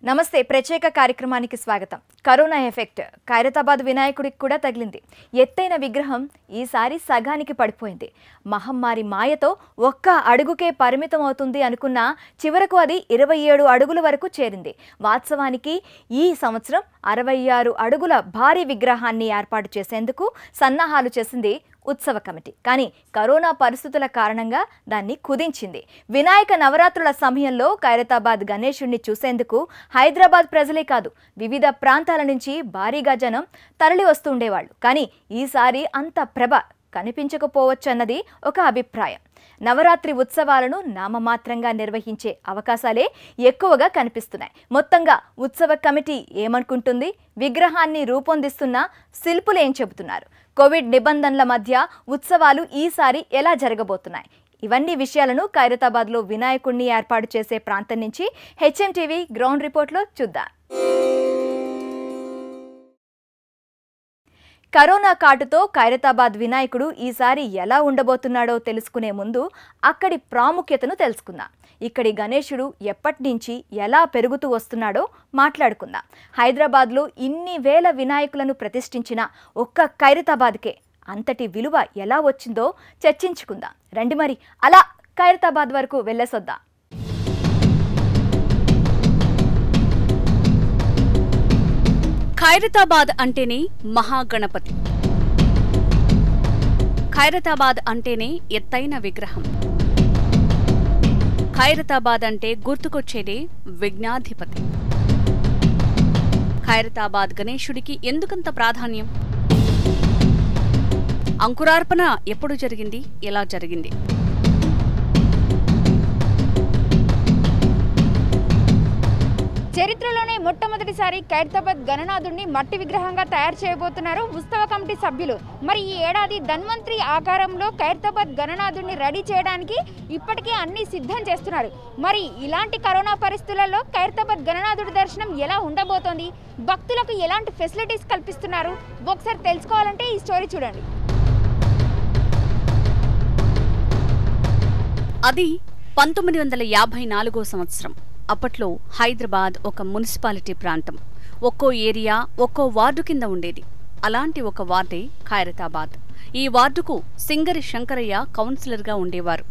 నమస్తే ప్రత్యేక కార్యక్రమానికి స్వాగతం. కరోనా ఎఫెక్ట్ ఖైరతాబాద్ వినాయకుడికి కూడా తగిలింది. ఎత్తైన విగ్రహం ఈసారి సగానికి పడిపోయింది. మహమ్మారి మాయతో ఒక్క అడుగుకే పరిమితం అవుతుంది అనుకున్న చివరకు అది 27 అడుగుల వరకు చేరింది. వాస్తవానికి ఈ సంవత్సరం 66 అడుగుల భారీ విగ్రహాన్ని ఏర్పాటు చేసేందుకు సన్నాహాలు చేసింది ఉత్సవ కమిటీ. కానీ కరోనా పరిస్థితుల కారణంగా దాన్ని కుదించింది. వినాయక నవరాత్రుల సమయంలో ఖైరతాబాద్ గణేశుడిని చూసేందుకు హైదరాబాద్ ప్రజలే కాదు, వివిధ ప్రాంతాల నుంచి భారీగా జనం తరలి వస్తుండేవాళ్ళు. కానీ ఈసారి అంత ప్రభ కనిపించకపోవచ్చన్నది ఒక అభిప్రాయం. నవరాత్రి ఉత్సవాలను నామమాత్రంగా నిర్వహించే అవకాశాలే ఎక్కువగా కనిపిస్తున్నాయి. మొత్తంగా ఉత్సవ కమిటీ ఏమనుకుంటుంది, విగ్రహాన్ని రూపొందిస్తున్న శిల్పులు ఏం చెబుతున్నారు, కోవిడ్ నిబంధనల మధ్య ఉత్సవాలు ఈసారి ఎలా జరగబోతున్నాయి, ఇవన్నీ విషయాలను ఖైరతాబాద్లో వినాయకుడిని ఏర్పాటు చేసే ప్రాంతం నుంచి హెచ్ఎంటీవీ గ్రౌండ్ రిపోర్ట్లో చూద్దాం. కరోనా కాటుతో ఖైరతాబాద్ వినాయకుడు ఈసారి ఎలా ఉండబోతున్నాడో తెలుసుకునే ముందు అక్కడి ప్రాముఖ్యతను తెలుసుకుందాం. ఇక్కడి గణేశుడు ఎప్పటి నుంచి ఎలా పెరుగుతూ వస్తున్నాడో మాట్లాడుకుందాం. హైదరాబాద్లో ఇన్ని వేల వినాయకులను ప్రతిష్ఠించిన ఒక్క ఖైరతాబాద్కే అంతటి విలువ ఎలా వచ్చిందో చర్చించుకుందాం. రండి మరి అలా ఖైరతాబాద్ వరకు వెళ్ళేసొద్దాం. ఖైరతాబాద్ అంటేనే మహాగణపతి, ఖైరతాబాద్ అంటేనే ఎత్తైన విగ్రహం, ఖైరతాబాద్ అంటే గుర్తుకొచ్చేదే విఘ్నాధిపతి. ఖైరతాబాద్ గణేశుడికి ఎందుకంత ప్రాధాన్యం? అంకురార్పణ ఎప్పుడు జరిగింది, ఎలా జరిగింది? చరిత్రలోనే మొట్టమొదటిసారి ఖైరతాబాద్ గణనాథుడిని మట్టి విగ్రహంగా తయారు చేయబోతున్నారు ఉత్సవ కమిటీ సభ్యులు. మరి ఈ ఏడాది ధన్వంతరి ఆకారంలో ఖైరతాబాద్ గణనాథుడిని రెడీ చేయడానికి ఇప్పటికే అన్ని సిద్ధం చేస్తున్నారు. మరి ఇలాంటి కరోనా పరిస్థితులలో ఖైరతాబాద్ గణనాథుడి దర్శనం ఎలా ఉండబోతోంది, భక్తులకు ఎలాంటి ఫెసిలిటీస్ కల్పిస్తున్నారు, ఒకసారి తెలుసుకోవాలంటే ఈ స్టోరీ చూడండి. అది 1954 సంవత్సరం. అప్పట్లో హైదరాబాద్ ఒక మున్సిపాలిటీ ప్రాంతం. ఒక్కో ఏరియా ఒక్కో వార్డు కింద ఉండేది. అలాంటి ఒక వార్డే ఖైరతాబాద్. ఈ వార్డుకు సింగరి శంకరయ్య కౌన్సిలర్గా ఉండేవారు.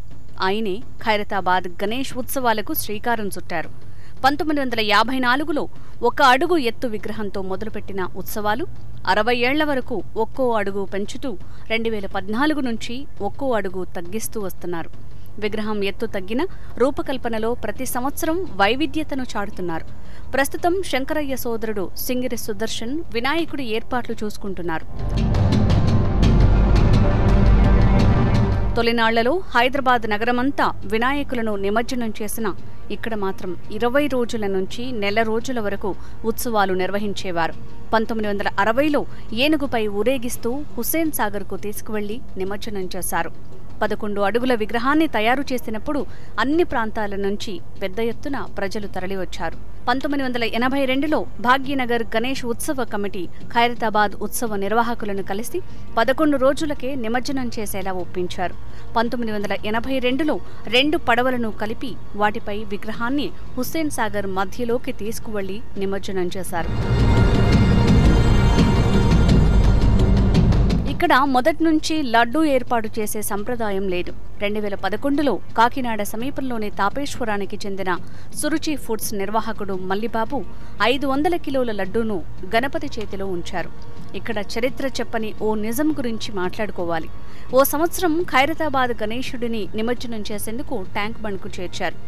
ఆయనే ఖైరతాబాద్ గణేష్ ఉత్సవాలకు శ్రీకారం చుట్టారు. 1954లో 1 అడుగు ఎత్తు విగ్రహంతో మొదలుపెట్టిన ఉత్సవాలు 60 ఏళ్ల వరకు ఒక్కో అడుగు పెంచుతూ 2014 నుంచి ఒక్కో అడుగు తగ్గిస్తూ వస్తున్నారు. విగ్రహం ఎత్తు తగ్గిన రూపకల్పనలో ప్రతి సంవత్సరం వైవిధ్యతను చాటుతున్నారు. ప్రస్తుతం శంకరయ్య సోదరుడు సింగిరి సుదర్శన్ వినాయకుడి ఏర్పాట్లు చూసుకుంటున్నారు. తొలినాళ్లలో హైదరాబాద్ నగరమంతా వినాయకులను నిమజ్జనం చేసిన ఇక్కడ మాత్రం 20 రోజుల నుంచి నెల రోజుల వరకు ఉత్సవాలు నిర్వహించేవారు. 1960లో ఏనుగుపై ఊరేగిస్తూ హుస్సేన్ సాగర్కు తీసుకువెళ్లి నిమజ్జనం చేశారు. 11 అడుగుల విగ్రహాన్ని తయారు చేసినప్పుడు అన్ని ప్రాంతాల నుంచి పెద్ద ఎత్తున ప్రజలు తరలివచ్చారు. 1982లో భాగ్యనగర్ గణేష్ ఉత్సవ కమిటీ ఖైరతాబాద్ ఉత్సవ నిర్వాహకులను కలిసి 11 రోజులకే నిమజ్జనం చేసేలా ఒప్పించారు. 1982లో 2 పడవలను కలిపి వాటిపై విగ్రహాన్ని హుస్సేన్ సాగర్ మధ్యలోకి తీసుకువెళ్లి నిమజ్జనం చేశారు. ఇక్కడ మొదటి నుంచి లడ్డూ ఏర్పాటు చేసే సంప్రదాయం లేదు. 2011లో కాకినాడ సమీపంలోని తాపేశ్వరానికి చెందిన సురుచి ఫుడ్స్ నిర్వాహకుడు మల్లిబాబు 500 కిలోల లడ్డూను గణపతి చేతిలో ఉంచారు. ఇక్కడ చరిత్ర చెప్పని ఓ నిజం గురించి మాట్లాడుకోవాలి. ఓ సంవత్సరం ఖైరతాబాద్ గణేశుడిని నిమజ్జనం చేసేందుకు ట్యాంక్ బండ్కు చేర్చారు.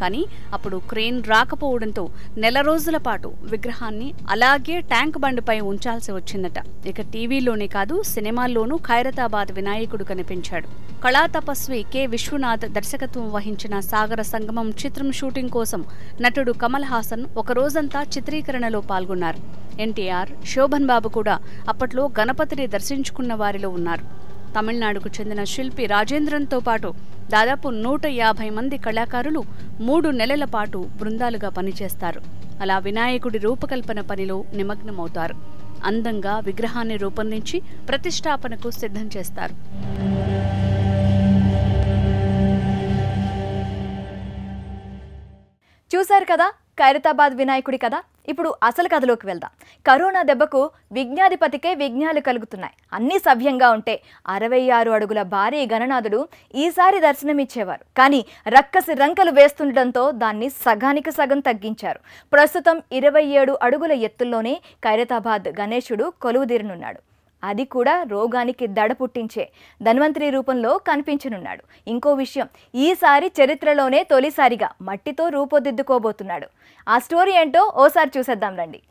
కానీ అప్పుడు క్రేన్ రాకపోవడంతో నెల రోజుల పాటు విగ్రహాన్ని అలాగే ట్యాంక్ బండ్పై ఉంచాల్సి వచ్చిందట. ఇక టీవీలోనే కాదు సినిమాల్లోనూ ఖైరతాబాద్ వినాయకుడు కనిపించాడు. కళా తపస్వి కె విశ్వనాథ్ దర్శకత్వం వహించిన సాగర సంగమం చిత్రం షూటింగ్ కోసం నటుడు కమల్ హాసన్ ఒక రోజంతా చిత్రీకరణలో పాల్గొన్నారు. ఎన్టీఆర్, శోభన్ బాబు కూడా అప్పట్లో గణపతిని దర్శించుకున్న వారిలో ఉన్నారు. తమిళనాడుకు చెందిన శిల్పి రాజేంద్రన్తో పాటు దాదాపు 150 మంది కళాకారులు 3 నెలల పాటు బృందాలుగా పనిచేస్తారు. అలా వినాయకుడి రూపకల్పన పనిలో నిమగ్నమవుతారు. అందంగా విగ్రహాన్ని రూపొందించి ప్రతిష్టాపనకు సిద్ధం చేస్తారు. చూశారు కదా ఖైరతాబాద్ వినాయకుడి కథ. ఇప్పుడు అసలు కథలోకి వెళ్దాం. కరోనా దెబ్బకు విఘ్నాధిపతికే విఘ్నాలు కలుగుతున్నాయి. అన్ని సవ్యంగా ఉంటే 66 అడుగుల భారీ గణనాథుడు ఈసారి దర్శనమిచ్చేవారు. కానీ రక్కసి రంకలు వేస్తుండటంతో దాన్ని సగానికి సగం తగ్గించారు. ప్రస్తుతం 27 అడుగుల ఎత్తుల్లోనే ఖైరతాబాద్ గణేశుడు కొలువుదీరనున్నాడు. అది కూడా రోగానికి దడ పుట్టించే ధన్వంతరి రూపంలో కనిపించనున్నాడు. ఇంకో విషయం, ఈసారి చరిత్రలోనే తొలిసారిగా మట్టితో రూపుదిద్దుకోబోతున్నాడు. ఆ స్టోరీ ఏంటో ఓసారి చూసేద్దాం రండి.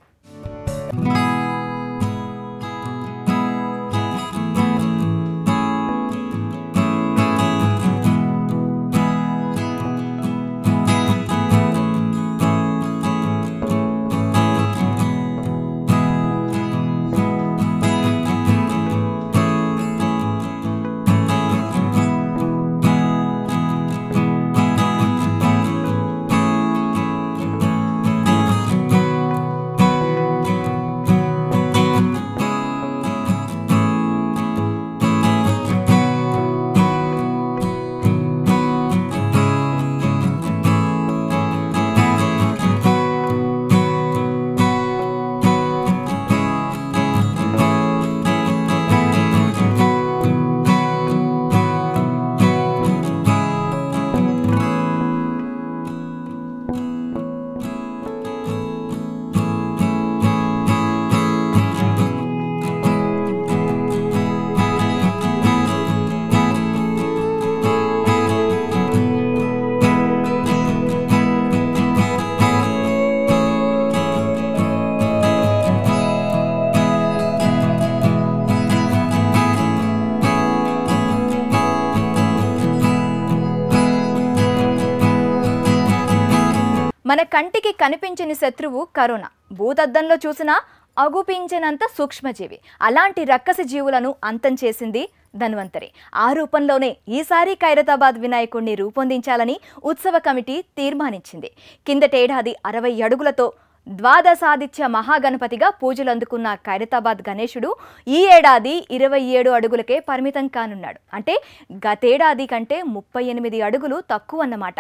మన కంటికి కనిపించని శత్రువు కరోనా. భూతద్దంలో చూసినా అగుపించినంత సూక్ష్మజీవి. అలాంటి రక్కసి జీవులను అంతం చేసింది ధన్వంతరి. ఆ రూపంలోనే ఈసారి ఖైరతాబాద్ వినాయకుడిని రూపొందించాలని ఉత్సవ కమిటీ తీర్మానించింది. కిందటేడాది 60 అడుగులతో ద్వాదశాదిత్య మహాగణపతిగా పూజలు అందుకున్న ఖైరతాబాద్ గణేశుడు ఈ ఏడాది 27 అడుగులకే పరిమితం కానున్నాడు. అంటే గతేడాది కంటే 38 అడుగులు తక్కువ అన్నమాట.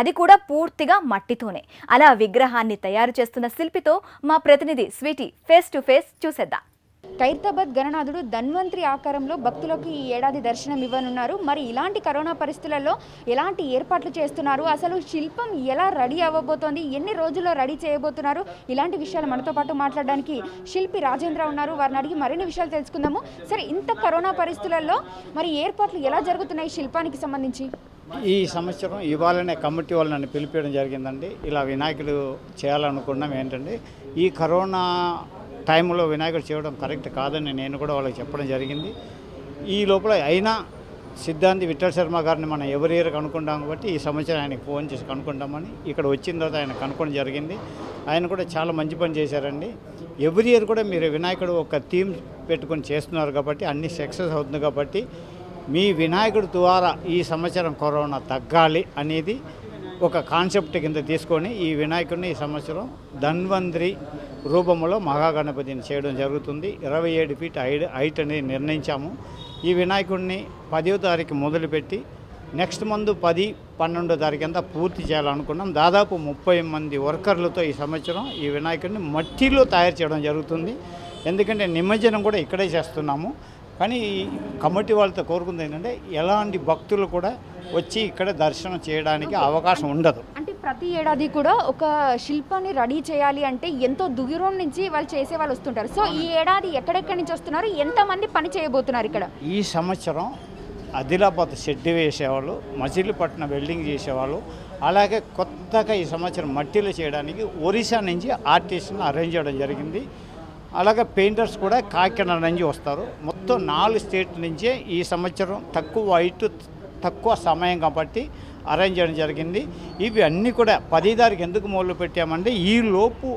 అది కూడా పూర్తిగా మట్టితోనే. అలా విగ్రహాన్ని తయారు చేస్తున్న శిల్పితో మా ప్రతినిధి స్వీటీ ఫేస్ టు ఫేస్ చూసేద్దాం. ఖైరతాబాద్ గణనాథుడు ధన్వంతరి ఆకారంలో భక్తులకు ఈ ఏడాది దర్శనం ఇవ్వనున్నారు. మరి ఇలాంటి కరోనా పరిస్థితులలో ఎలాంటి ఏర్పాట్లు చేస్తున్నారు, అసలు శిల్పం ఎలా రెడీ అవ్వబోతోంది, ఎన్ని రోజుల్లో రెడీ చేయబోతున్నారు, ఇలాంటి విషయాలు మనతో పాటు మాట్లాడడానికి శిల్పి రాజేంద్ర ఉన్నారు. వారిని అడిగి మరిన్ని విషయాలు తెలుసుకుందాము. సరే, ఇంత కరోనా పరిస్థితులలో మరి ఏర్పాట్లు ఎలా జరుగుతున్నాయి శిల్పానికి సంబంధించి? ఈ సంవత్సరం ఇవాళనే కమిటీ వాళ్ళు నన్ను పిలిపించడం జరిగిందండి. ఇలా వినాయకుడు చేయాలనుకున్నాం. ఏంటంటే ఈ కరోనా టైంలో వినాయకుడు చేయడం కరెక్ట్ కాదని నేను కూడా వాళ్ళకి చెప్పడం జరిగింది. ఈ లోపల అయినా సిద్ధాంతి విఠల్ శర్మ గారిని మనం ఎవరి ఇయర్ కనుక్కుంటాం కాబట్టి ఈ సంవత్సరం ఆయనకి ఫోన్ చేసి కనుక్కుంటామని ఇక్కడ వచ్చిన తర్వాత ఆయన కనుక్కోవడం జరిగింది. ఆయన కూడా చాలా మంచి పని చేశారండి. ఎవ్రీ ఇయర్ కూడా మీరు వినాయకుడు ఒక థీమ్ పెట్టుకొని చేస్తున్నారు కాబట్టి అన్ని సక్సెస్ అవుతుంది. కాబట్టి మీ వినాయకుడి ద్వారా ఈ సంవత్సరం కరోనా తగ్గాలి అనేది ఒక కాన్సెప్ట్ కింద తీసుకొని ఈ వినాయకుడిని ఈ సంవత్సరం ధన్వంతరి రూపంలో మహాగణపతిని చేయడం జరుగుతుంది. 27 ఫీట్ హైట్ అనేది నిర్ణయించాము. ఈ వినాయకుడిని 10వ తారీఖు మొదలుపెట్టి నెక్స్ట్ మంత్ 10, 12వ తారీఖు అంతా పూర్తి చేయాలనుకున్నాం. దాదాపు 30 మంది వర్కర్లతో ఈ సంవత్సరం ఈ వినాయకుడిని మట్టిలో తయారు చేయడం జరుగుతుంది. ఎందుకంటే నిమజ్జనం కూడా ఇక్కడే చేస్తున్నాము. కానీ కమిటీ వాళ్ళతో కోరుకుంది ఏంటంటే ఎలాంటి భక్తులు కూడా వచ్చి ఇక్కడ దర్శనం చేయడానికి అవకాశం ఉండదు. అంటే ప్రతి ఏడాది కూడా ఒక శిల్పాన్ని రెడీ చేయాలి అంటే ఎంతో దూరం నుంచి వాళ్ళు చేసే వాళ్ళు వస్తుంటారు. సో ఈ ఏడాది ఎక్కడెక్కడి నుంచి వస్తున్నారు, ఎంతమంది పని చేయబోతున్నారు ఇక్కడ? ఈ సంవత్సరం ఆదిలాబాద్ షెడ్ వేసేవాళ్ళు, మచిలీపట్నం వెల్డింగ్ చేసేవాళ్ళు, అలాగే కొత్తగా ఈ సంవత్సరం మట్టిలో చేయడానికి ఒరిస్సా నుంచి ఆర్టిస్ట్ని అరేంజ్ చేయడం జరిగింది. అలాగే పెయింటర్స్ కూడా కాకినాడ నుంచి వస్తారు. మొత్తం 4 స్టేట్ల నుంచే ఈ సంవత్సరం తక్కువ హైట్ తక్కువ సమయం కాబట్టి అరేంజ్ చేయడం జరిగింది. ఇవి అన్నీ కూడా 10వ తారీఖు ఎందుకు మొదలు పెట్టామంటే ఈ లోపు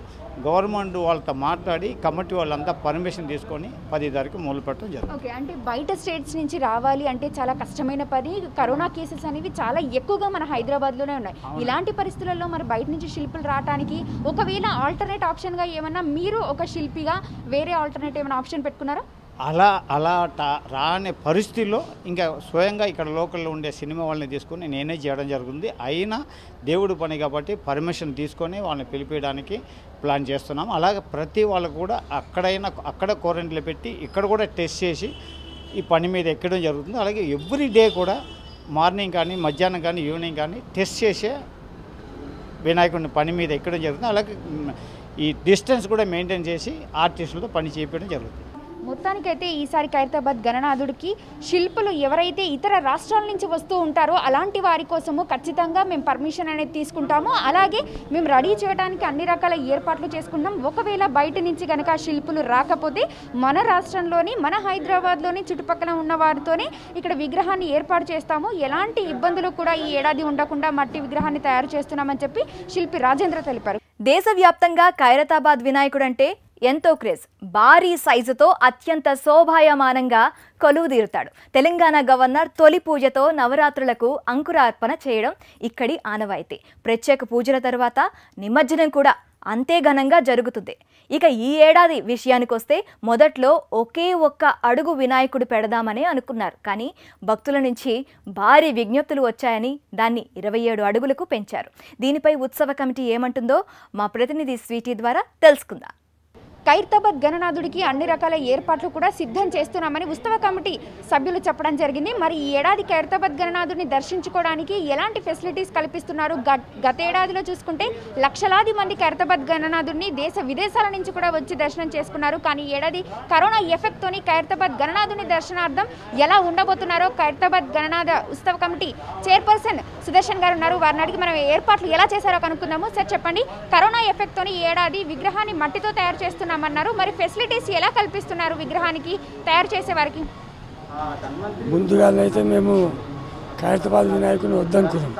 గవర్నమెంట్ వాళ్ళతో మాట్లాడి కమిటీ వాళ్ళంతా పర్మిషన్ తీసుకొని 10వ తారీఖు మొదలు పెట్టడం జరిగింది. ఓకే, అంటే బయట స్టేట్స్ నుంచి రావాలి అంటే చాలా కష్టమైన పని. కరోనా కేసెస్ అనేవి చాలా ఎక్కువగా మన హైదరాబాద్లోనే ఉన్నాయి. ఇలాంటి పరిస్థితులలో మరి బయట నుంచి శిల్పులు రావడానికి ఒకవేళ ఆల్టర్నేట్ ఆప్షన్గా ఏమన్నా మీరు ఒక శిల్పిగా వేరే ఆల్టర్నేట్ ఏమైనా ఆప్షన్ పెట్టుకున్నారా? అలా రాని పరిస్థితిలో ఇంకా స్వయంగా ఇక్కడ లోకల్లో ఉండే సినిమా వాళ్ళని తీసుకొని నేనే చేయడం జరుగుతుంది. అయినా దేవుడు పని కాబట్టి పర్మిషన్ తీసుకొని వాళ్ళని పిలిపించడానికి ప్లాన్ చేస్తున్నాం. అలాగే ప్రతి వాళ్ళకు కూడా అక్కడ క్వారంటైన్లో పెట్టి ఇక్కడ కూడా టెస్ట్ చేసి ఈ పని మీద ఎక్కడం జరుగుతుంది. అలాగే ఎవ్రీ డే కూడా మార్నింగ్ కానీ మధ్యాహ్నం కానీ ఈవినింగ్ కానీ టెస్ట్ చేసే వినాయకుడిని పని మీద ఎక్కడం జరుగుతుంది. అలాగే ఈ డిస్టెన్స్ కూడా మెయింటైన్ చేసి ఆర్టిస్టులతో పని చేయించడం జరుగుతుంది. మొత్తానికైతే ఈసారి ఖైరతాబాద్ గణనాథుడికి శిల్పులు ఎవరైతే ఇతర రాష్ట్రాల నుంచి వస్తూ ఉంటారో అలాంటి వారి కోసము ఖచ్చితంగా మేము పర్మిషన్ అనేది తీసుకుంటాము. అలాగే మేము రెడీ చేయడానికి అన్ని రకాల ఏర్పాట్లు చేసుకుంటాం. ఒకవేళ బయట నుంచి కనుక శిల్పులు రాకపోతే మన రాష్ట్రంలోని మన హైదరాబాద్లోని చుట్టుపక్కల ఉన్న వారితోనే ఇక్కడ విగ్రహాన్ని ఏర్పాటు చేస్తాము. ఎలాంటి ఇబ్బందులు కూడా ఈ ఏడాది ఉండకుండా మట్టి విగ్రహాన్ని తయారు చేస్తున్నామని చెప్పి శిల్పి రాజేంద్ర తెలిపారు. దేశవ్యాప్తంగా ఖైరతాబాద్ వినాయకుడంటే ఎంతో క్రేజ్. భారీ సైజుతో అత్యంత శోభాయమానంగా కొలువుదీరుతాడు. తెలంగాణ గవర్నర్ తొలి పూజతో నవరాత్రులకు అంకురార్పణ చేయడం ఇక్కడి ఆనవాయితీ. ప్రత్యేక పూజల తర్వాత నిమజ్జనం కూడా అంతే ఘనంగా జరుగుతుంది. ఇక ఈ ఏడాది విషయానికొస్తే మొదట్లో ఒకే ఒక్క అడుగు వినాయకుడు పెడదామని అనుకున్నారు. కానీ భక్తుల నుంచి భారీ విజ్ఞప్తులు వచ్చాయని దాన్ని 27 అడుగులకు పెంచారు. దీనిపై ఉత్సవ కమిటీ ఏమంటుందో మా ప్రతినిధి స్వీటీ ద్వారా తెలుసుకుందాం. ఖైరతాబాద్ గణనాథుడికి అన్ని రకాల ఏర్పాట్లు కూడా సిద్ధం చేస్తున్నామని ఉత్సవ కమిటీ సభ్యులు చెప్పడం జరిగింది. మరి ఈ ఏడాది ఖైరతాబాద్ గణనాథుడిని దర్శించుకోవడానికి ఎలాంటి ఫెసిలిటీస్ కల్పిస్తున్నారు? గత ఏడాదిలో చూసుకుంటే లక్షలాది మంది ఖైరతాబాద్ గణనాథుడిని దేశ విదేశాల నుంచి కూడా వచ్చి దర్శనం చేసుకున్నారు. కానీ ఏడాది కరోనా ఎఫెక్ట్తోని ఖైరతాబాద్ గణనాథుని దర్శనార్థం ఎలా ఉండబోతున్నారో ఖైరతాబాద్ గణనాథ ఉత్సవ కమిటీ చైర్పర్సన్ సుదర్శన్ గారు ఉన్నారు. వారిని అడిగి మనం ఏర్పాట్లు ఎలా చేశారో కనుక్కుందాము. సార్ చెప్పండి, కరోనా ఎఫెక్ట్తోని ఈ ఏడాది విగ్రహాన్ని మట్టితో తయారు చేస్తున్నారు. మరి ఫెసిలిటీస్ ఎలా కల్పిస్తున్నారు విగ్రహానికి తయారు చేసే వారికి? ముందుగానైతే మేము ఖైరతాబాద్ వినాయకుని వద్దనుకున్నాం.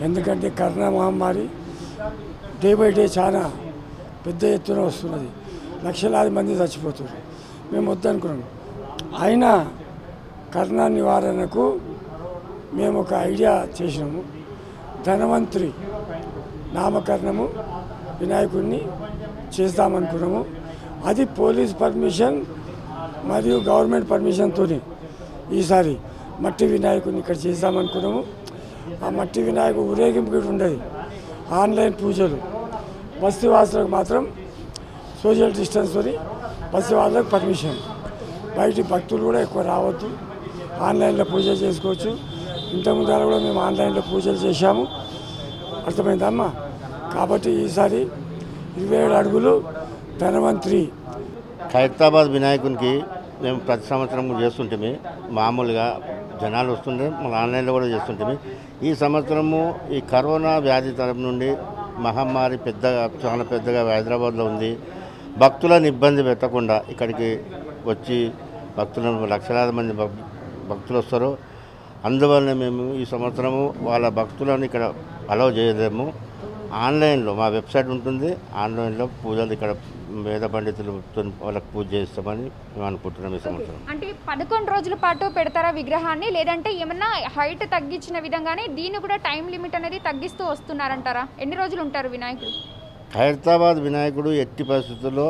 ఎందుకంటే కరోనా మహమ్మారి డే బై డే చాలా పెద్ద ఎత్తున వస్తున్నది. లక్షలాది మంది చచ్చిపోతున్నారు. మేము వద్దనుకున్నాం. అయినా కరోనా నివారణకు మేము ఒక ఐడియా చేసినాము. ధనవంతుడి నామకరణము వినాయకుడిని చేద్దామనుకున్నాము. అది పోలీస్ పర్మిషన్ మరియు గవర్నమెంట్ పర్మిషన్తో ఈసారి మట్టి వినాయకుడిని ఇక్కడ చేద్దామనుకున్నాము. ఆ మట్టి వినాయకు ఊరేగింపు ఉండదు. ఆన్లైన్ పూజలు బస్తీవాసులకు మాత్రం సోషల్ డిస్టెన్స్తో బస్తీవాసులకు పర్మిషన్. బయటి భక్తులు కూడా ఎక్కువ రావద్దు. ఆన్లైన్లో పూజ చేసుకోవచ్చు. ఇంతకుముందు కూడా మేము ఆన్లైన్లో పూజలు చేశాము. అర్థమైందమ్మా. కాబట్టి ఈసారి 27 అడుగులు ధనవంతరి. ఖైరతాబాద్ వినాయకునికి మేము ప్రతి సంవత్సరం చేస్తుంటే మామూలుగా జనాలు వస్తుంటే మన ఆన్లైన్లో కూడా చేస్తుంటే ఈ సంవత్సరము ఈ కరోనా వ్యాధి తరపు నుండి మహమ్మారి చాలా పెద్దగా హైదరాబాద్లో ఉంది. భక్తులను ఇబ్బంది పెట్టకుండా ఇక్కడికి వచ్చి భక్తులను లక్షలాది మంది భక్తులు వస్తారు. అందువల్ల మేము ఈ సంవత్సరము వాళ్ళ భక్తులను ఇక్కడ అలౌ చేయలేము. ఆన్లైన్లో మా వెబ్సైట్ ఉంటుంది. ఆన్లైన్లో పూజలు ఇక్కడ వేద పండితులు వాళ్ళకి పూజ చేస్తామని మేము అనుకుంటున్నాం ఈ సంవత్సరం. అంటే 11 రోజుల పాటు పెడతారా విగ్రహాన్ని, లేదంటే ఏమన్నా హైట్ తగ్గించిన విధంగానే దీన్ని కూడా టైం లిమిట్ అనేది తగ్గిస్తూ వస్తున్నారంటారా? ఎన్ని రోజులు ఉంటారు వినాయకుడు? ఖైరతాబాద్ వినాయకుడు ఎట్టి పరిస్థితుల్లో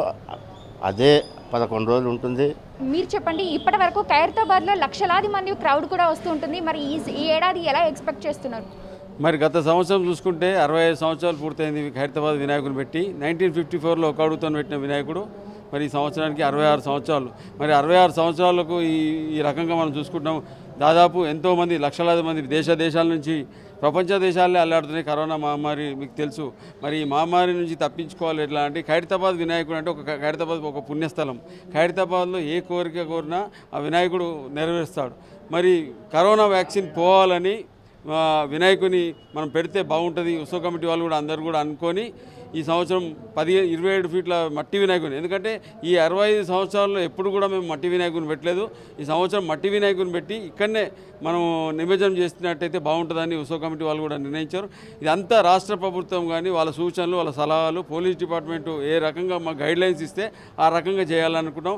అదే 11 రోజులు ఉంటుంది. మీరు చెప్పండి, ఇప్పటి వరకు ఖైరతాబాద్లో లక్షలాది మంది క్రౌడ్ కూడా వస్తూ ఉంటుంది. మరి ఈ ఏడాది ఎలా ఎక్స్పెక్ట్ చేస్తున్నారు? మరి గత సంవత్సరం చూసుకుంటే 65 సంవత్సరాలు పూర్తయింది ఖైరతాబాద్ వినాయకుని పెట్టి. 1954లో ఒక అడుగుతో పెట్టిన వినాయకుడు మరి ఈ సంవత్సరానికి 66 సంవత్సరాలు. మరి 66 సంవత్సరాలకు ఈ రకంగా మనం చూసుకుంటాం. దాదాపు ఎంతోమంది లక్షలాది మంది దేశాల నుంచి ప్రపంచ దేశాలే అల్లాడుతున్నాయి కరోనా మహమ్మారి. మీకు తెలుసు. మరి ఈ మహమ్మారి నుంచి తప్పించుకోవాలి ఎట్లా అంటే ఖైరతాబాద్ వినాయకుడు అంటే ఖైరతాబాద్ ఒక పుణ్యస్థలం. ఖైరతాబాద్లో ఏ కోరిక కోరినా ఆ వినాయకుడు నెరవేరుస్తాడు. మరి కరోనా వ్యాక్సిన్ పోవాలని వినాయకుని మనం పెడితే బాగుంటుంది. ఉత్సవ కమిటీ వాళ్ళు కూడా అందరూ కూడా అనుకొని ఈ సంవత్సరం 27 ఫీట్ల మట్టి వినాయకుని, ఎందుకంటే ఈ 65 సంవత్సరాల్లో ఎప్పుడు కూడా మేము మట్టి వినాయకుని పెట్టలేదు. ఈ సంవత్సరం మట్టి వినాయకుని పెట్టి ఇక్కడనే మనం నిమజ్జనం చేసినట్టయితే బాగుంటుందని ఉత్సవ కమిటీ వాళ్ళు కూడా నిర్ణయించారు. ఇదంతా రాష్ట్ర ప్రభుత్వం కానీ వాళ్ళ సూచనలు వాళ్ళ సలహాలు పోలీస్ డిపార్ట్మెంటు ఏ రకంగా మాకు గైడ్లైన్స్ ఇస్తే ఆ రకంగా చేయాలనుకుంటాం.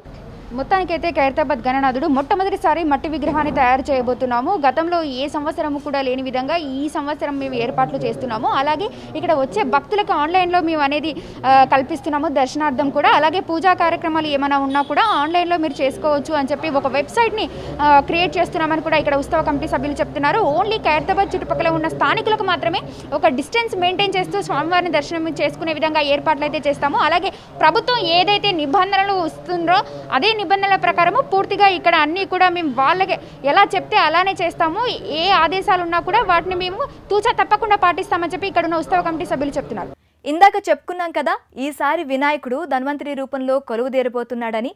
మొత్తానికైతే ఖైరతాబాద్ గణనాథుడు మొట్టమొదటిసారి మట్టి విగ్రహాన్ని తయారు చేయబోతున్నాము. గతంలో ఏ సంవత్సరం కూడా లేని విధంగా ఈ సంవత్సరం మేము ఏర్పాట్లు చేస్తున్నాము. అలాగే ఇక్కడ వచ్చే భక్తులకు ఆన్లైన్లో మేము అనేది కల్పిస్తున్నాము దర్శనార్థం కూడా. అలాగే పూజా కార్యక్రమాలు ఏమైనా ఉన్నా కూడా ఆన్లైన్లో మీరు చేసుకోవచ్చు అని చెప్పి ఒక వెబ్సైట్ని క్రియేట్ చేస్తున్నామని కూడా ఇక్కడ ఉత్సవ కమిటీ సభ్యులు చెప్తున్నారు. ఓన్లీ ఖైరతాబాద్ చుట్టుపక్కల ఉన్న స్థానికులకు మాత్రమే ఒక డిస్టెన్స్ మెయింటైన్ చేస్తూ స్వామివారిని దర్శనం చేసుకునే విధంగా ఏర్పాట్లు అయితే చేస్తాము. అలాగే ప్రభుత్వం ఏదైతే నిబంధనలు వస్తుందో అదే నిబంధనల ప్రకారము పూర్తిగా ఇక్కడ అన్నీ కూడా మేము వాళ్ళకి ఎలా చెప్తే అలానే చేస్తాము. ఏ ఆదేశాలు ఉన్నా కూడా వాటిని మేము తూచా తప్పకుండా పాటిస్తామని చెప్పి ఇక్కడ ఉన్న ఉత్సవ కమిటీ సభ్యులు చెప్తున్నారు. ఇందాక చెప్పుకున్నాం కదా, ఈసారి వినాయకుడు ధన్వంతరి రూపంలో కొలువుదేరబోతున్నాడని.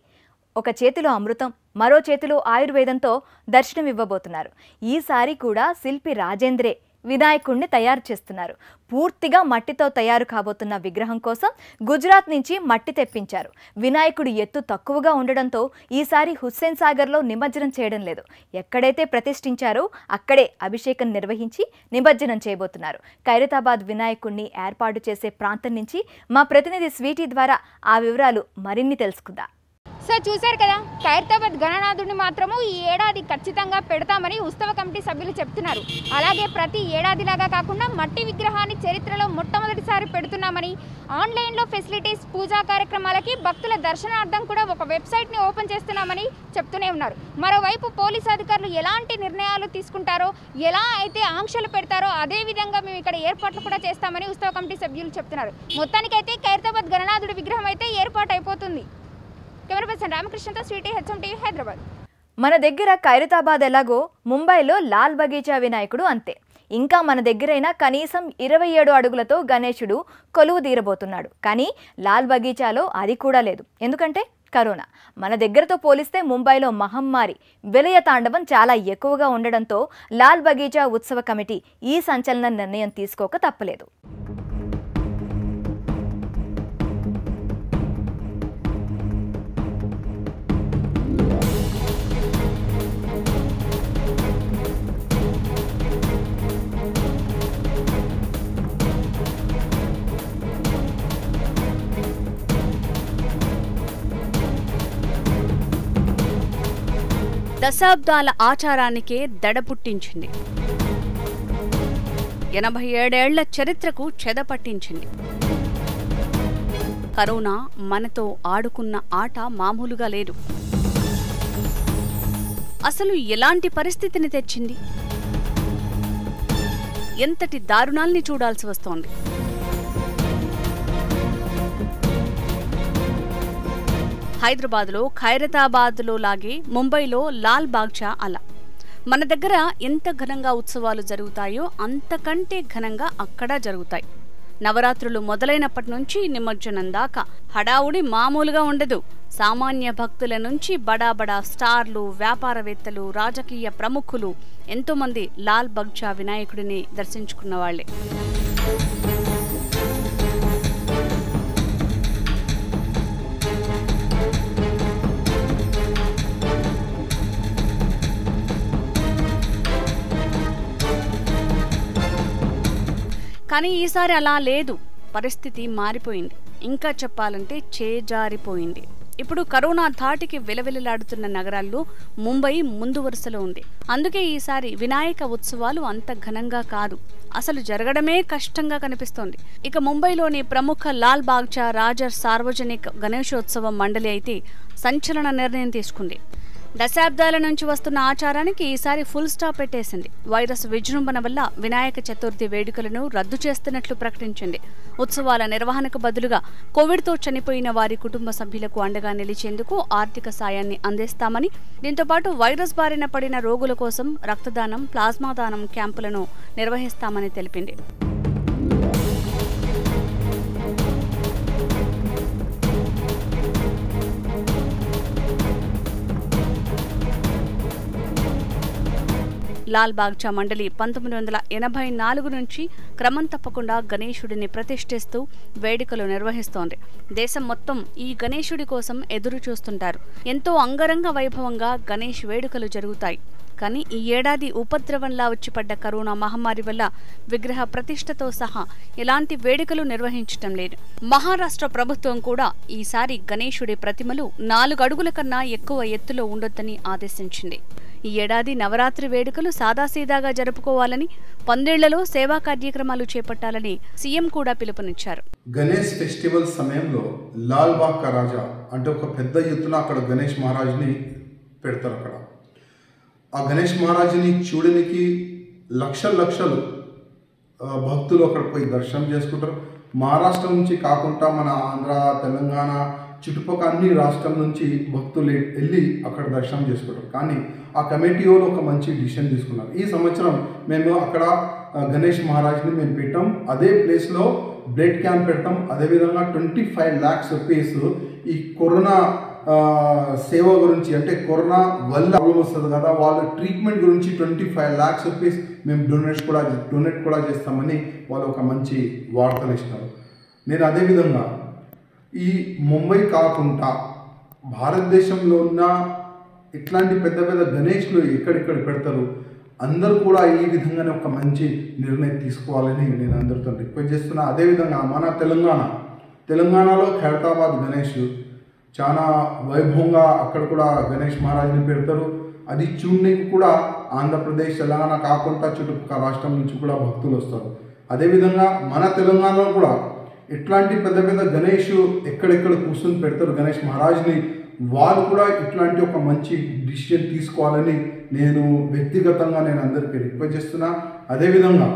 ఒక చేతిలో అమృతం, మరో చేతిలో ఆయుర్వేదంతో దర్శనం ఇవ్వబోతున్నారు. ఈసారి కూడా శిల్పి రాజేంద్రే వినాయకుడిని తయారు చేస్తున్నారు. పూర్తిగా మట్టితో తయారు కాబోతున్న విగ్రహం కోసం గుజరాత్ నుంచి మట్టి తెప్పించారు. వినాయకుడి ఎత్తు తక్కువగా ఉండడంతో ఈసారి హుస్సేన్ సాగర్లో నిమజ్జనం చేయడం లేదు. ఎక్కడైతే ప్రతిష్ఠించారో అక్కడే అభిషేకం నిర్వహించి నిమజ్జనం చేయబోతున్నారు. ఖైరతాబాద్ వినాయకుడిని ఏర్పాటు చేసే ప్రాంతం నుంచి మా ప్రతినిధి స్వీటీ ద్వారా ఆ వివరాలు మరిన్ని తెలుసుకుందాం. సో చూశారు కదా, ఖైరతాబాద్ గణనాథుడిని మాత్రము ఈ ఏడాది ఖచ్చితంగా పెడతామని ఉత్సవ కమిటీ సభ్యులు చెప్తున్నారు. అలాగే ప్రతి ఏడాదిలాగా కాకుండా మట్టి విగ్రహాన్ని చరిత్రలో మొట్టమొదటిసారి పెడుతున్నామని, ఆన్లైన్లో ఫెసిలిటీస్, పూజా కార్యక్రమాలకి భక్తుల దర్శనార్థం కూడా ఒక వెబ్సైట్ని ఓపెన్ చేస్తున్నామని చెప్తూనే ఉన్నారు. మరోవైపు పోలీసు అధికారులు ఎలాంటి నిర్ణయాలు తీసుకుంటారో, ఎలా అయితే ఆంక్షలు పెడతారో అదే విధంగా మేము ఇక్కడ ఏర్పాట్లు కూడా చేస్తామని ఉత్సవ కమిటీ సభ్యులు చెప్తున్నారు. మొత్తానికైతే ఖైరతాబాద్ గణనాథుడి విగ్రహం అయితే ఏర్పాటు అయిపోతుంది. కెమెరా పర్సన్ రామకృష్ణతో స్వీటీ, హెచ్ఎం టీవీ, హైదరాబాద్. మన దగ్గర ఖైరతాబాద్ ఎలాగో ముంబైలో లాల్ బగీచా వినాయకుడు అంతే. ఇంకా మన దగ్గరైనా కనీసం 27 అడుగులతో గణేశుడు కొలువు తీరబోతున్నాడు. కానీ లాల్ బగీచాలో అది కూడా లేదు. ఎందుకంటే కరోనా. మన దగ్గరతో పోలిస్తే ముంబైలో మహమ్మారి విలయ తాండవం చాలా ఎక్కువగా ఉండడంతో లాల్ బగీచా ఉత్సవ కమిటీ ఈ సంచలన నిర్ణయం తీసుకోక తప్పలేదు. దశాబ్దాల ఆచారానికే దడ పుట్టించింది. 87 ఏళ్ల చరిత్రకు చెదపట్టించింది. కరోనా మనతో ఆడుకున్న ఆట మామూలుగా లేదు. అసలు ఎలాంటి పరిస్థితిని తెచ్చింది? ఎంతటి దారుణాల్ని చూడాల్సి వస్తోంది. హైదరాబాద్లో ఖైరతాబాద్లో లాగే ముంబైలో లాల్ బాగ్చా అలా. మన దగ్గర ఎంత ఘనంగా ఉత్సవాలు జరుగుతాయో అంతకంటే ఘనంగా అక్కడ జరుగుతాయి. నవరాత్రులు మొదలైనప్పటి నుంచి నిమజ్జనం దాకా హడావుడి మామూలుగా ఉండదు. సామాన్య భక్తుల నుంచి బడా బడా స్టార్లు, వ్యాపారవేత్తలు, రాజకీయ ప్రముఖులు ఎంతోమంది లాల్ బాగ్చా వినాయకుడిని దర్శించుకున్న వాళ్లే. కానీ ఈసారి అలా లేదు. పరిస్థితి మారిపోయింది. ఇంకా చెప్పాలంటే చేజారిపోయింది. ఇప్పుడు కరోనా ధాటికి విలవిలలాడుతున్న నగరాల్లో ముంబై ముందు వరుసలో ఉంది. అందుకే ఈసారి వినాయక ఉత్సవాలు అంత ఘనంగా కాదు, అసలు జరగడమే కష్టంగా కనిపిస్తోంది. ఇక ముంబైలోని ప్రముఖ లాల్ బాగ్చా రాజర్ సార్వజనిక గణేశోత్సవం మండలి అయితే సంచలన నిర్ణయం తీసుకుంది. దశాబ్దాల నుంచి వస్తున్న ఆచారానికి ఈసారి ఫుల్ స్టాప్ పెట్టేసింది. వైరస్ విజృంభణ వల్ల వినాయక చతుర్థి వేడుకలను రద్దు చేస్తున్నట్లు ప్రకటించింది. ఉత్సవాల నిర్వహణకు బదులుగా కోవిడ్తో చనిపోయిన వారి కుటుంబ సభ్యులకు అండగా నిలిచేందుకు ఆర్థిక సాయాన్ని అందిస్తామని, దీంతో పాటు వైరస్ బారిన పడిన రోగుల కోసం రక్తదానం, ప్లాస్మా దానం క్యాంపులను నిర్వహిస్తామని తెలిపింది. లాల్ బాగ్చా మండలి 1984 నుంచి క్రమం తప్పకుండా గణేశుడిని ప్రతిష్ఠిస్తూ వేడుకలు నిర్వహిస్తోంది. దేశం మొత్తం ఈ గణేశుడి కోసం ఎదురు చూస్తుంటారు. ఎంతో అంగరంగ వైభవంగా గణేష్ వేడుకలు జరుగుతాయి. కానీ ఈ ఏడాది ఉపద్రవంలా వచ్చిపడ్డ కరోనా మహమ్మారి వల్ల విగ్రహ ప్రతిష్టతో సహా ఎలాంటి వేడుకలు నిర్వహించటం లేదు. మహారాష్ట్ర ప్రభుత్వం కూడా ఈసారి గణేశుడి ప్రతిమలు 4 అడుగుల కన్నా ఎక్కువ ఎత్తులో ఉండొద్దని ఆదేశించింది. ఈ ఏడాది నవరాత్రి వేడుకలు సాదాసీదాగా జరుపుకోవాలని, 12 ఏళ్లలో సేవా కార్యక్రమాలు చేపట్టాలని సీఎం కూడా పిలుపునిచ్చారు. గణేష్ ఫెస్టివల్ సమయంలో లాల్ బాగ్ కా రాజా అంటే ఒక పెద్ద ఎత్తున అక్కడ గణేష్ మహారాజ్ని పెడతారు. అక్కడ ఆ గణేష్ మహారాజుని చూడడానికి లక్షలు భక్తులు అక్కడ పోయి దర్శనం చేసుకుంటారు. మహారాష్ట్ర నుంచి కాకుండా మన ఆంధ్ర, తెలంగాణ చుట్టుపక్కల అన్ని రాష్ట్రం నుంచి భక్తులు వెళ్ళి అక్కడ దర్శనం చేసుకుంటారు. కానీ ఆ కమిటీ వాళ్ళు ఒక మంచి డిసిషన్ తీసుకున్నారు. ఈ సంవత్సరం మేము అక్కడ గణేష్ మహారాజ్ని మేము పెట్టాం. అదే ప్లేస్లో బ్లడ్ క్యాంప్ పెడతాం. అదేవిధంగా 25 lakhs రూపీస్ ఈ కరోనా సేవ గురించి, అంటే కరోనా వల్ల ప్రాబ్లం వస్తుంది కదా, వాళ్ళ ట్రీట్మెంట్ గురించి 25 lakhs రూపీస్ మేము డొనేట్ కూడా చేస్తామని వాళ్ళు ఒక మంచి వార్తలు ఇస్తారు. నేను అదేవిధంగా ఈ ముంబై కాకుండా భారతదేశంలో ఉన్న ఇట్లాంటి పెద్ద పెద్ద గణేష్లు ఎక్కడెక్కడ పెడతారు, అందరూ కూడా ఈ విధంగానే ఒక మంచి నిర్ణయం తీసుకోవాలని నేను అందరితో రిక్వెస్ట్ చేస్తున్నా. అదేవిధంగా మన తెలంగాణలో ఖైరతాబాద్ గణేష్ చాలా వైభవంగా అక్కడ కూడా గణేష్ మహారాజ్ని పెడతారు. అది చూడడానికి కూడా ఆంధ్రప్రదేశ్, తెలంగాణ కాకుండా చుట్టుపక్కల రాష్ట్రం నుంచి కూడా భక్తులు వస్తారు. అదేవిధంగా మన తెలంగాణలో కూడా ఇట్లాంటి పెద్ద పెద్ద గణేష్ ఎక్కడెక్కడ కూర్చొని పెడతారు గణేష్ మహారాజ్ని, వాళ్ళు కూడా ఇట్లాంటి ఒక మంచి డిసిషన్ తీసుకోవాలని నేను వ్యక్తిగతంగా అందరికీ రిక్వెస్ట్ చేస్తున్నా. అదేవిధంగా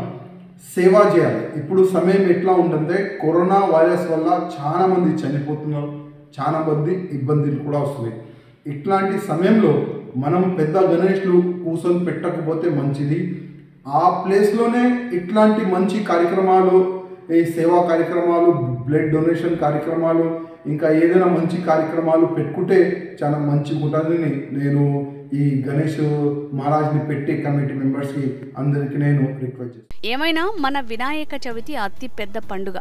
సేవ చేయాలి. ఇప్పుడు సమయం ఎట్లా ఉంటుందంటే కరోనా వైరస్ వల్ల చాలా మంది చనిపోతున్నారు, చాలా మంది ఇబ్బందులు కూడా వస్తున్నాయి. ఇట్లాంటి సమయంలో మనం పెద్ద గణేష్లు కూర్చొని పెట్టకపోతే మంచిది. ఆ ప్లేస్లోనే ఇట్లాంటి మంచి కార్యక్రమాలు, ఈ సేవా కార్యక్రమాలు, బ్లడ్ డొనేషన్ కార్యక్రమాలు, ఇంకా ఏదైనా మంచి కార్యక్రమాలు పెట్టుకుంటే చాలా మంచిగా ఉంటుందని నేను ఈ గణేష్ మహారాజ్ని పెట్టి కమిటీ మెంబర్స్కి అందరికీ నేను రిక్వెస్ట్ చేస్తాను. ఏమైనా మన వినాయక చవితి అతి పెద్ద పండుగ.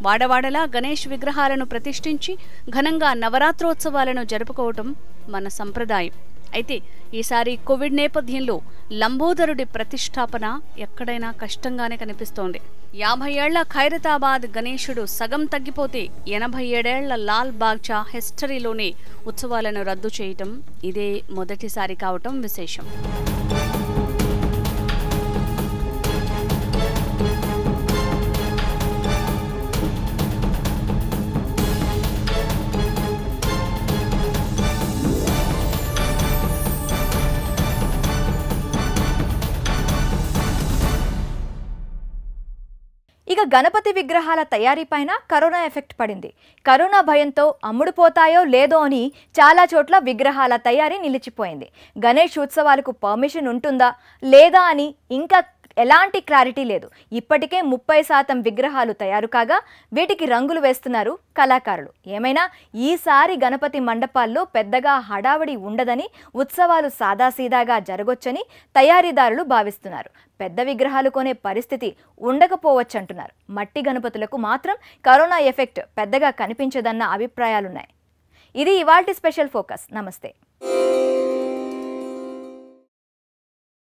వాడవాడలా గణేష్ విగ్రహాలను ప్రతిష్ఠించి ఘనంగా నవరాత్రోత్సవాలను జరుపుకోవటం మన సంప్రదాయం. అయితే ఈసారి కోవిడ్ నేపథ్యంలో లంబోదరుడి ప్రతిష్టాపన ఎక్కడైనా కష్టంగానే కనిపిస్తోంది. 50 ఏళ్ల ఖైరతాబాద్ గణేశుడు సగం తగ్గిపోతే 87 ఏళ్ల లాల్ బాగ్చా హిస్టరీలోనే ఉత్సవాలను రద్దు చేయటం ఇదే మొదటిసారి కావటం విశేషం. ఇక గణపతి విగ్రహాల తయారీపైన కరోనా ఎఫెక్ట్ పడింది. కరోనా భయంతో అమ్ముడుపోతాయో లేదో అని చాలా చోట్ల విగ్రహాల తయారీ నిలిచిపోయింది. గణేష్ ఉత్సవాలకు పర్మిషన్ ఉంటుందా లేదా అని ఇంకా ఎలాంటి క్లారిటీ లేదు. ఇప్పటికే 30% విగ్రహాలు తయారు కాగా వీటికి రంగులు వేస్తున్నారు కళాకారులు. ఏమైనా ఈసారి గణపతి మండపాల్లో పెద్దగా హడావడి ఉండదని, ఉత్సవాలు సాదాసీదాగా జరగొచ్చని తయారీదారులు భావిస్తున్నారు. పెద్ద విగ్రహాలు కొనే పరిస్థితి ఉండకపోవచ్చంటున్నారు. మట్టి గణపతులకు మాత్రం కరోనా ఎఫెక్ట్ పెద్దగా కనిపించదన్న అభిప్రాయాలున్నాయి. ఇది ఇవాల్టి స్పెషల్ ఫోకస్. నమస్తే.